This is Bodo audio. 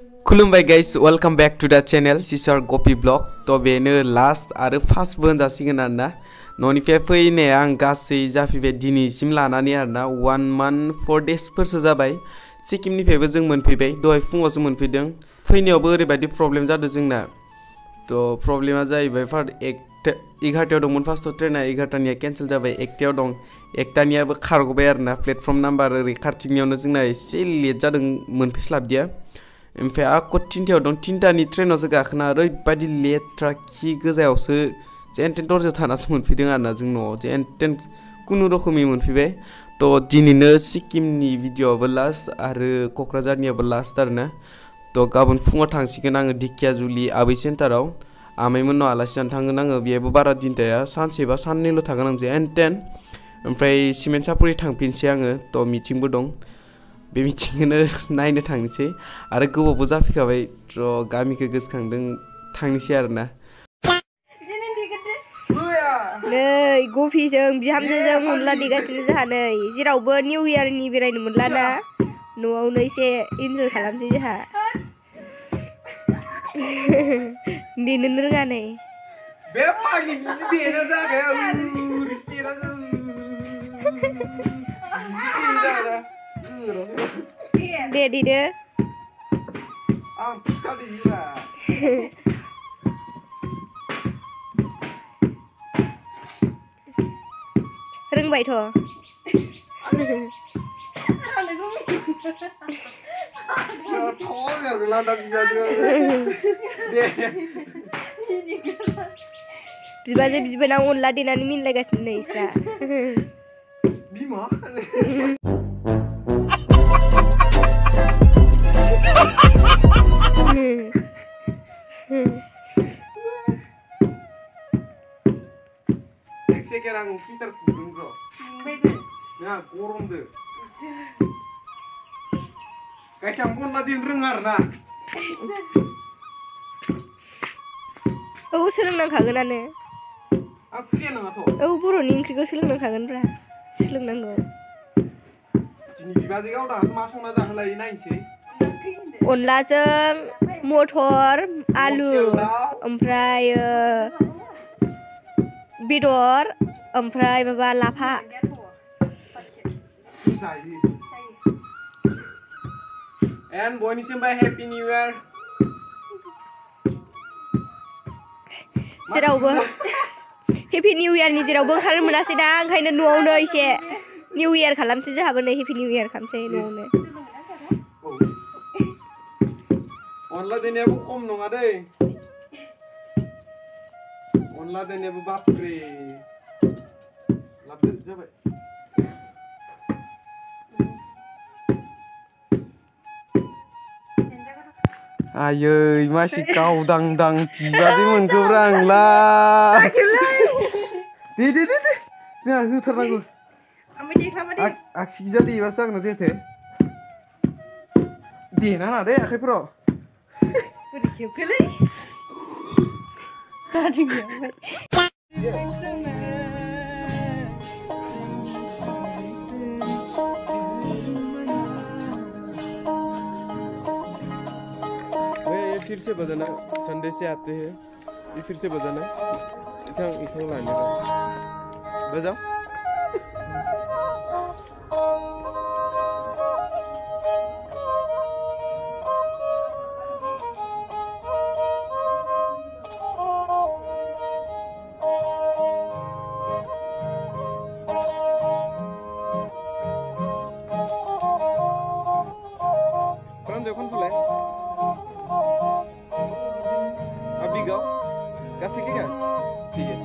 खुलुमबाय गाइस वेलकम बैक टू द चैनल सिस्टार कपि ब्लॉग तो बेनो लास्ट आरो फार्स्ट बो होनजासिगोन आरोना न'निफ्राय फैनाया आं गासै जाफैबाय दिनैसिम लानानै आरोना 1 month 4 days फोरसो जाबाय सिक्किमनिफ्रायबो जों मोनफैबाय दहाय फुङावसो मोनफैदों फैनायावबो ओरैबायदि प्रब्लेम जादों जोंना तो प्रब्लेमा जाहैबाय फार्स्ट 11टायाव दंमोन फार्स्टआव ट्रेना 11टानिया केन्सेल जाबाय 1टायाव दं 1टानियाबो खारग'बाय आरोना प्लेटफर्म नाम्बार ओरै खारथिंनायावनो जोंना एसे लेट जादों मोनफैस्लाबदिया ओमफ्राय आक' 3टायाव दं 3टानि ट्रेनावसो गाखोना ओरैबायदि लेथ्रा खि गोजायावसो जेन तेन दरजायाव थानासो मोनफैदों आरोना जों न'आव जेन तेन खुनुरखमै मोनफैबाय तो दिनैनो सिक्किमनि भिडिअ'आबो लास्ट आरो क'क्राझारनियाबो लास्ट आरोना तो गाबोन फुङाव थांसिगोन आङो ढेकियाजुलि आबै सेन्टाराव आमाइमोननाव आलासि जानो थांगोन आङो बेयावबो बारा दिन थाया सानसे बा साननैल' थागोन आं जेन तेन ओमफ्राय सिमेन्ट सापरि थांफिनसै आङो तो मिटिंबो दं बे मिटिंखौनो नायनो थांनोसै आरो गोबावबो जाफैखाबाय थ' गामिखौ गोसोखांदों थांनोसै आरोना नै गफिजों बिहामजोजों अनला देगासिनो जोंहा नै जेरावबो निउ इयारनि बेरायनो मोनलाना न'आवनो एसे इन्जय खालामसै जोंहा देनोनो रोङा नै बे फाग्लि बिदि देना जागाया रिस्टेराखौ दे देदो आं फिथा देनिरा रोंबायथ' बिबाजै बिबोनां अनला देनानै मिनिलायगासिनो नै इसरा बिमा सेकेन्ड आं फिल्टार फुदुं र' ना गरमदो गाइस आं अनला देनो रोङा आरोना औ सोलोंनांखागोनानो आं खुदिया नङाथ' औ बर'नि ओंख्रिखौ सोलोंनांखागोनब्रा सोलोंनांगौ दिनै बिबाजै गावदांसो मा संना जाहोलायो नायनोसै अनलाजों मटर आलु ओमफ्राय बेदर ओमफ्राय माबा लाफा एन्ड बयनिसिमबो हेपि निउ इयार जेरावबो हेपि निउ इयारनि जेरावबो ओंखारनो मोनासै दा ओंखायनो न'आवनो एसे निउ इयार खालामसै जोंहाबो नै हेपि निउ इयार खालामसै न'आवनो अनला देनायाबो खम नङा दै अनला देनायाबो बापरे लाबदो जाबाय आयै मासि गावदांदां बिबाजै मोनखोब्रा आंलाय दे जोंहा होथारनांगौ आगसिखिजा देबासो आंनो देथे देना ना दे आखाइफोराव बोरै खेबखोलै जादों बेयावहाय फिर से बजाना संडे से आते हैं ये फिर से बजाना इतना लाने का बजाओ कौन फुलाय अभी गाओ गा सकेगा ठीक है